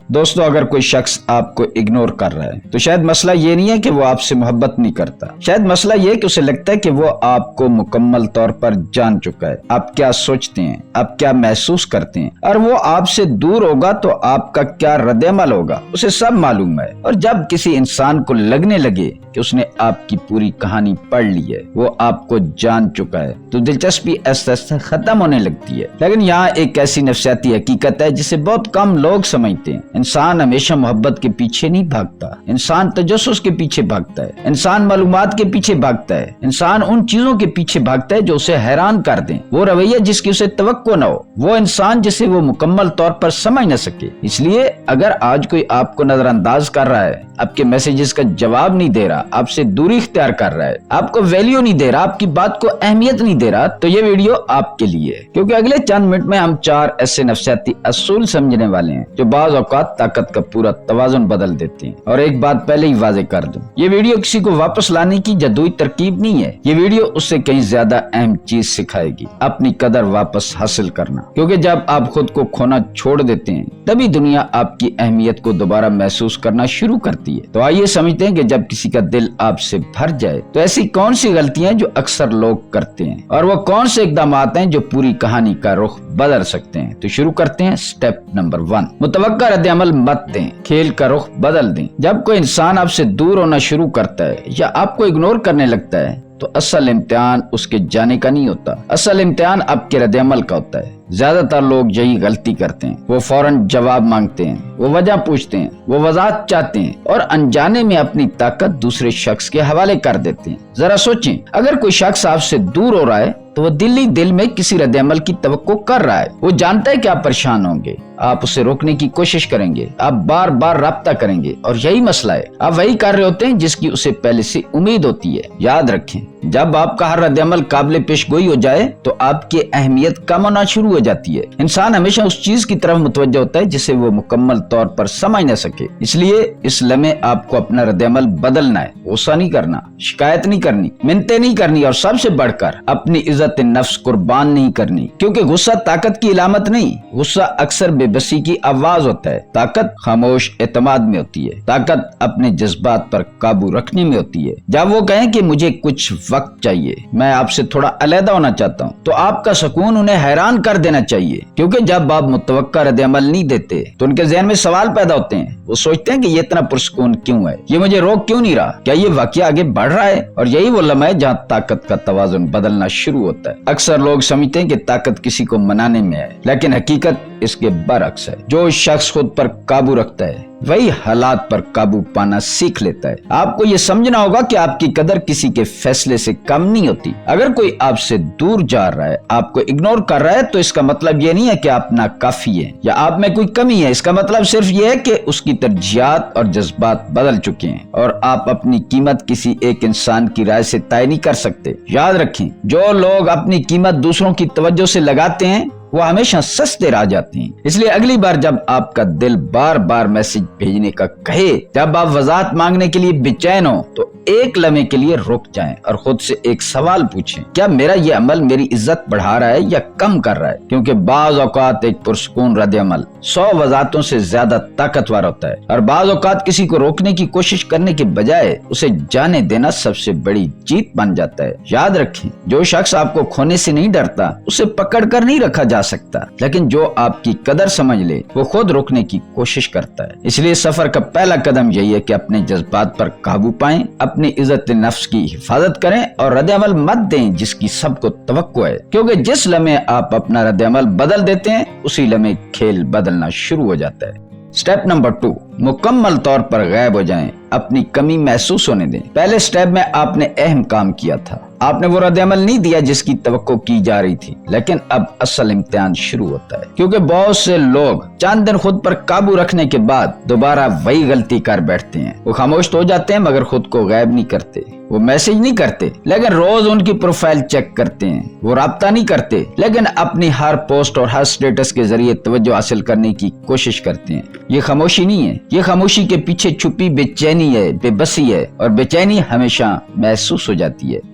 دوستو اگر کوئی شخص آپ کو اگنور کر رہا ہے تو شاید مسئلہ یہ نہیں ہے کہ وہ آپ سے محبت نہیں کرتا، شاید مسئلہ یہ کہ اسے لگتا ہے کہ وہ آپ کو مکمل طور پر جان چکا ہے، آپ کیا سوچتے ہیں، آپ کیا محسوس کرتے ہیں، اور وہ آپ سے دور ہوگا تو آپ کا کیا رد عمل ہوگا، اسے سب معلوم ہے۔ اور جب کسی انسان کو لگنے لگے کہ اس نے آپ کی پوری کہانی پڑھ لی ہے، وہ آپ کو جان چکا ہے، تو دلچسپی ایسا ختم ہونے لگتی ہے۔ لیکن یہاں ایک ایسی نفسیاتی حقیقت ہے جسے بہت کم لوگ سمجھتے ہیں۔ انسان ہمیشہ محبت کے پیچھے نہیں بھاگتا، انسان تجسس کے پیچھے بھاگتا ہے، انسان معلومات کے پیچھے بھاگتا ہے، انسان ان چیزوں کے پیچھے بھاگتا ہے جو اسے حیران کر دیں، وہ رویہ جس کی اسے توقع نہ ہو، وہ انسان جسے وہ مکمل طور پر سمجھ نہ سکے۔ اس لیے اگر آج کوئی آپ کو نظر انداز کر رہا ہے، آپ کے میسیجز کا جواب نہیں دے رہا، آپ سے دوری اختیار کر رہا ہے، آپ کو ویلیو نہیں دے رہا، آپ کی بات کو اہمیت نہیں دے رہا، تو یہ ویڈیو آپ کے لیے ہے، کیونکہ اگلے چند منٹ میں ہم 4 ایسے نفسیاتی اصول سمجھنے والے ہیں جو بعض اوقات طاقت کا پورا توازن بدل دیتے ہیں۔ اور ایک بات پہلے ہی واضح کر دوں، یہ ویڈیو کسی کو واپس لانے کی جادوئی ترکیب نہیں ہے، یہ ویڈیو اس سے کہیں زیادہ اہم چیز سکھائے گی، اپنی قدر واپس حاصل کرنا، کیونکہ جب آپ خود کو کھونا چھوڑ دیتے ہیں تبھی دنیا آپ کی اہمیت کو دوبارہ محسوس کرنا شروع کرتی ہے۔ تو آئیے سمجھتے ہیں کہ جب کسی کا دل آپ سے بھر جائے تو ایسی کون سی غلطیاں جو اکثر لوگ کرتے ہیں، اور وہ کون سے اقدامات ہیں جو پوری کہانی کا رخ بدل سکتے ہیں۔ تو شروع کرتے ہیں سٹیپ نمبر 1، متوقع رد عمل مت دیں، کھیل کا رخ بدل دیں۔ جب کوئی انسان آپ سے دور ہونا شروع کرتا ہے یا آپ کو اگنور کرنے لگتا ہے تو اصل امتحان اس کے جانے کا نہیں ہوتا، اصل امتحان آپ کے رد عمل کا ہوتا ہے۔ زیادہ تر لوگ یہی غلطی کرتے ہیں، وہ فوراً جواب مانگتے ہیں، وہ وجہ پوچھتے ہیں، وہ وضاحت چاہتے ہیں اور انجانے میں اپنی طاقت دوسرے شخص کے حوالے کر دیتے ہیں۔ ذرا سوچیں، اگر کوئی شخص آپ سے دور ہو رہا ہے تو وہ دل ہی دل میں کسی رد عمل کی توقع کر رہا ہے، وہ جانتا ہے کہ آپ پریشان ہوں گے، آپ اسے روکنے کی کوشش کریں گے، آپ بار بار رابطہ کریں گے، اور یہی مسئلہ ہے، آپ وہی کر رہے ہوتے ہیں جس کی اسے پہلے سے امید ہوتی ہے۔ یاد رکھیں، جب آپ کا ہر رد عمل قابل پیش گوئی ہو جائے تو آپ کی اہمیت کم ہونا شروع ہو جاتی ہے۔ انسان ہمیشہ اس چیز کی طرف متوجہ ہوتا ہے جسے وہ مکمل طور پر سمجھ نہ سکے۔ اس لیے اس لمحے آپ کو اپنا رد عمل بدلنا ہے، غصہ نہیں کرنا، شکایت نہیں کرنی، منتیں نہیں کرنی، اور سب سے بڑھ کر اپنی عزت نفس قربان نہیں کرنی، کیونکہ غصہ طاقت کی علامت نہیں، غصہ اکثر بے بسی کی آواز ہوتا ہے۔ طاقت خاموش اعتماد میں ہوتی ہے، طاقت اپنے جذبات پر قابو رکھنے میں ہوتی ہے۔ جب وہ کہیں کہ مجھے کچھ وقت چاہیے، میں آپ سے تھوڑا علیحدہ ہونا چاہتا ہوں، تو آپ کا سکون انہیں حیران کر دینا چاہیے، کیونکہ جب آپ متوقع رد عمل نہیں دیتے تو ان کے ذہن میں سوال پیدا ہوتے ہیں، وہ سوچتے ہیں کہ یہ اتنا پرسکون کیوں ہے، یہ مجھے روک کیوں نہیں رہا، کیا یہ واقعہ آگے بڑھ رہا ہے؟ اور یہی وہ لمحہ ہے جہاں طاقت کا توازن بدلنا شروع ہوتا ہے۔ اکثر لوگ سمجھتے ہیں کہ طاقت کسی کو منانے میں ہے، لیکن حقیقت اس کے برعکس ہے۔ جو شخص خود پر قابو رکھتا ہے وہی حالات پر قابو پانا سیکھ لیتا ہے۔ آپ کو یہ سمجھنا ہوگا کہ آپ کی قدر کسی کے فیصلے سے کم نہیں ہوتی۔ اگر کوئی آپ سے دور جا رہا ہے، آپ کو اگنور کر رہا ہے، تو اس کا مطلب یہ نہیں ہے کہ آپ ناکافی ہیں یا آپ میں کوئی کمی ہے، اس کا مطلب صرف یہ ہے کہ اس کی ترجیحات اور جذبات بدل چکے ہیں، اور آپ اپنی قیمت کسی ایک انسان کی رائے سے طے نہیں کر سکتے۔ یاد رکھیں، جو لوگ اپنی قیمت دوسروں کی توجہ سے لگاتے ہیں وہ ہمیشہ سستے رہ جاتے ہیں۔ اس لیے اگلی بار جب آپ کا دل بار بار میسج بھیجنے کا کہے، جب آپ وضاحت مانگنے کے لیے بے چین ہو، تو ایک لمحے کے لیے رک جائیں اور خود سے ایک سوال پوچھیں، کیا میرا یہ عمل میری عزت بڑھا رہا ہے یا کم کر رہا ہے؟ کیونکہ بعض اوقات ایک پرسکون رد عمل 100 وضاحتوں سے زیادہ طاقتور ہوتا ہے، اور بعض اوقات کسی کو روکنے کی کوشش کرنے کے بجائے اسے جانے دینا سب سے بڑی جیت بن جاتا ہے۔ یاد رکھیں، جو شخص آپ کو کھونے سے نہیں ڈرتا اسے پکڑ کر نہیں رکھا جا سکتا، لیکن جو آپ کی قدر سمجھ لے وہ خود روکنے کی کوشش کرتا ہے۔ اس لیے سفر کا پہلا قدم یہی ہے کہ اپنے جذبات پر قابو پائیں، اپنی عزت نفس کی حفاظت کریں، اور رد عمل مت دیں جس کی سب کو توقع ہے، کیونکہ جس لمحے آپ اپنا رد عمل بدل دیتے ہیں اسی لمحے کھیل بدلنا شروع ہو جاتا ہے۔ سٹیپ نمبر 2، مکمل طور پر غائب ہو جائیں، اپنی کمی محسوس ہونے دیں۔ پہلے سٹیپ میں آپ نے اہم کام کیا تھا، آپ نے وہ رد عمل نہیں دیا جس کی توقع کی جا رہی تھی، لیکن اب اصل امتحان شروع ہوتا ہے، کیونکہ بہت سے لوگ چند دن خود پر قابو رکھنے کے بعد دوبارہ وہی غلطی کر بیٹھتے ہیں۔ وہ خاموش تو ہو جاتے ہیں مگر خود کو غائب نہیں کرتے، وہ میسج نہیں کرتے لیکن روز ان کی پروفائل چیک کرتے ہیں، وہ رابطہ نہیں کرتے لیکن اپنی ہر پوسٹ اور ہر سٹیٹس کے ذریعے توجہ حاصل کرنے کی کوشش کرتے ہیں۔ یہ خاموشی نہیں ہے، یہ خاموشی کے پیچھے چھپی بے چینی ہے، بے بسی ہے، اور بے چینی ہمیشہ محسوس ہو جاتی ہے۔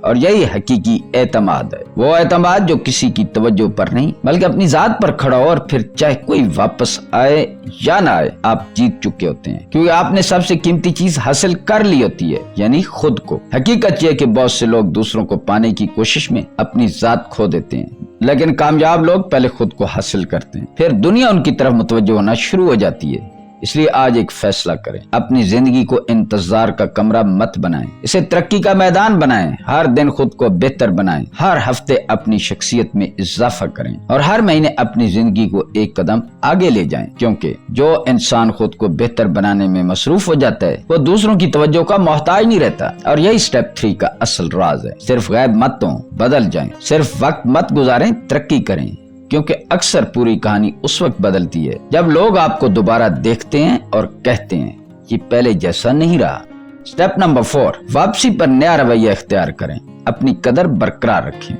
اور یہی حقیقی اعتماد ہے، وہ اعتماد جو کسی کی توجہ پر نہیں بلکہ اپنی ذات پر کھڑا ہو، اور پھر چاہے کوئی واپس آئے یا نہ آئے آپ جیت چکے ہوتے ہیں، کیونکہ آپ نے سب سے قیمتی چیز حاصل کر لی ہوتی ہے، یعنی خود کو۔ حقیقت یہ کہ بہت سے لوگ دوسروں کو پانے کی کوشش میں اپنی ذات کھو دیتے ہیں، لیکن کامیاب لوگ پہلے خود کو حاصل کرتے ہیں، پھر دنیا ان کی طرف متوجہ ہونا شروع ہو جاتی ہے۔ اس لیے آج ایک فیصلہ کریں، اپنی زندگی کو انتظار کا کمرہ مت بنائیں، اسے ترقی کا میدان بنائیں۔ ہر دن خود کو بہتر بنائیں، ہر ہفتے اپنی شخصیت میں اضافہ کریں، اور ہر مہینے اپنی زندگی کو ایک قدم آگے لے جائیں، کیونکہ جو انسان خود کو بہتر بنانے میں مصروف ہو جاتا ہے وہ دوسروں کی توجہ کا محتاج نہیں رہتا، اور یہی سٹیپ 3 کا اصل راز ہے۔ صرف غائب مت ہوں، بدل جائیں، صرف وقت مت گزاریں، ترقی کریں، کیونکہ اکثر پوری کہانی اس وقت بدلتی ہے جب لوگ آپ کو دوبارہ دیکھتے ہیں اور کہتے ہیں یہ پہلے جیسا نہیں رہا۔ سٹیپ نمبر 4، واپسی پر نیا رویہ اختیار کریں، اپنی قدر برقرار رکھیں۔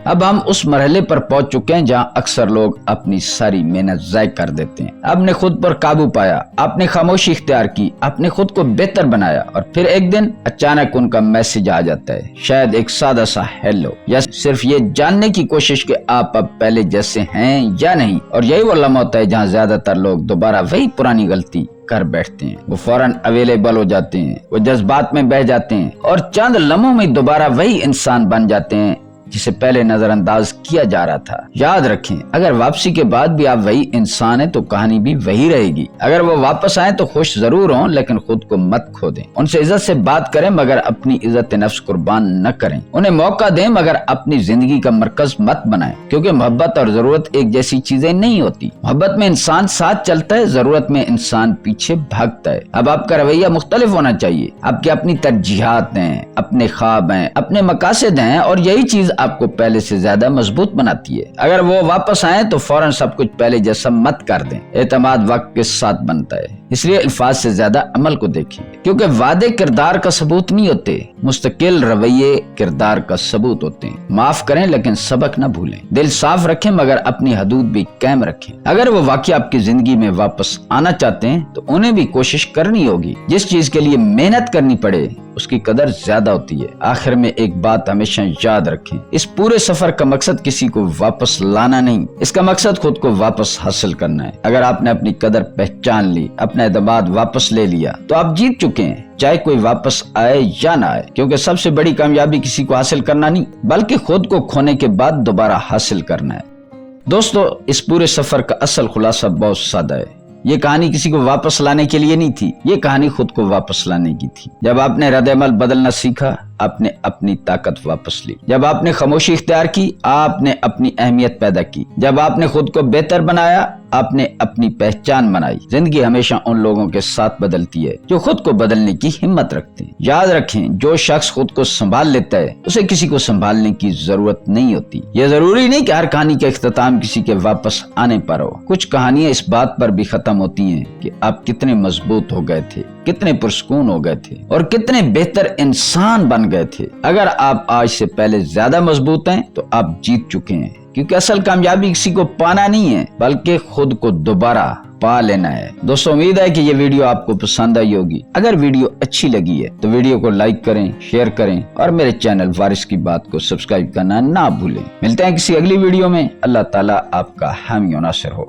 اب ہم اس مرحلے پر پہنچ چکے ہیں جہاں اکثر لوگ اپنی ساری محنت ضائع کر دیتے ہیں۔ آپ نے خود پر قابو پایا، آپ نے خاموشی اختیار کی، آپ نے خود کو بہتر بنایا، اور پھر ایک دن اچانک ان کا میسج آ جاتا ہے، شاید ایک سادہ سا ہیلو، یا صرف یہ جاننے کی کوشش کہ آپ اب پہلے جیسے ہیں یا نہیں۔ اور یہی وہ لمحہ ہوتا ہے جہاں زیادہ تر لوگ دوبارہ وہی پرانی غلطی کر بیٹھتے ہیں۔ وہ فوراً اویلیبل ہو جاتے ہیں، وہ جذبات میں بہہ جاتے ہیں، اور چند لمحوں میں دوبارہ وہی انسان بن جاتے ہیں جسے پہلے نظر انداز کیا جا رہا تھا۔ یاد رکھیں، اگر واپسی کے بعد بھی آپ وہی انسان ہیں تو کہانی بھی وہی رہے گی۔ اگر وہ واپس آئیں تو خوش ضرور ہوں، لیکن خود کو مت کھو دیں۔ ان سے عزت سے بات کریں مگر اپنی عزت نفس قربان نہ کریں۔ انہیں موقع دیں مگر اپنی زندگی کا مرکز مت بنائیں، کیونکہ محبت اور ضرورت ایک جیسی چیزیں نہیں ہوتی۔ محبت میں انسان ساتھ چلتا ہے، ضرورت میں انسان پیچھے بھاگتا ہے۔ اب آپ کا رویہ مختلف ہونا چاہیے۔ آپ کی اپنی ترجیحات ہیں، اپنے خواب ہیں، اپنے مقاصد ہیں، اور یہی چیز آپ کو پہلے سے زیادہ مضبوط بناتی ہے۔ اگر وہ واپس آئیں تو فوراً سب کچھ پہلے جیسا مت کر دیں۔ اعتماد وقت کے ساتھ بنتا ہے، اس لیے الفاظ سے زیادہ عمل کو دیکھیں، کیونکہ وعدے کردار کا ثبوت نہیں ہوتے، مستقل رویے کردار کا ثبوت ہوتے ہیں۔ معاف کریں لیکن سبق نہ بھولیں، دل صاف رکھیں مگر اپنی حدود بھی قائم رکھیں۔ اگر وہ واقعی آپ کی زندگی میں واپس آنا چاہتے ہیں تو انہیں بھی کوشش کرنی ہوگی۔ جس چیز کے لیے محنت کرنی پڑے اس کی قدر زیادہ ہوتی ہے۔ آخر میں ایک بات ہمیشہ یاد رکھیں، اس پورے سفر کا مقصد کسی کو واپس لانا نہیں، اس کا مقصد خود کو واپس حاصل کرنا ہے۔ اگر آپ نے اپنی قدر پہچان لی، اپنا اعتماد واپس لے لیا، تو آپ جیت چکے ہیں، چاہے کوئی واپس آئے یا نہ آئے، کیونکہ سب سے بڑی کامیابی کسی کو حاصل کرنا نہیں بلکہ خود کو کھونے کے بعد دوبارہ حاصل کرنا ہے۔ دوستو، اس پورے سفر کا اصل خلاصہ بہت سادہ ہے۔ یہ کہانی کسی کو واپس لانے کے لیے نہیں تھی، یہ کہانی خود کو واپس لانے کی تھی۔ جب آپ نے رد عمل بدلنا سیکھا، آپ نے اپنی طاقت واپس لی۔ جب آپ نے خاموشی اختیار کی، آپ نے اپنی اہمیت پیدا کی۔ جب آپ نے خود کو بہتر بنایا، آپ نے اپنی پہچان بنائی۔ زندگی ہمیشہ ان لوگوں کے ساتھ بدلتی ہے جو خود کو بدلنے کی ہمت رکھتے ہیں۔ یاد رکھیں، جو شخص خود کو سنبھال لیتا ہے اسے کسی کو سنبھالنے کی ضرورت نہیں ہوتی۔ یہ ضروری نہیں کہ ہر کہانی کا اختتام کسی کے واپس آنے پر ہو۔ کچھ کہانیاں اس بات پر بھی ختم ہوتی ہیں کہ آپ کتنے مضبوط ہو گئے تھے، کتنے پرسکون ہو گئے تھے، اور کتنے بہتر انسان بن گئے تھے۔ اگر آپ آج سے پہلے زیادہ مضبوط ہیں تو آپ جیت چکے ہیں، کیونکہ اصل کامیابی کسی کو پانا نہیں ہے بلکہ خود کو دوبارہ پا لینا ہے۔ دوستو، امید ہے کہ یہ ویڈیو آپ کو پسند آئی ہوگی۔ اگر ویڈیو اچھی لگی ہے تو ویڈیو کو لائک کریں، شیئر کریں، اور میرے چینل وارث کی بات کو سبسکرائب کرنا نہ بھولیں۔ ملتے ہیں کسی اگلی ویڈیو میں۔ اللہ تعالیٰ آپ کا حامی و ناصر ہو۔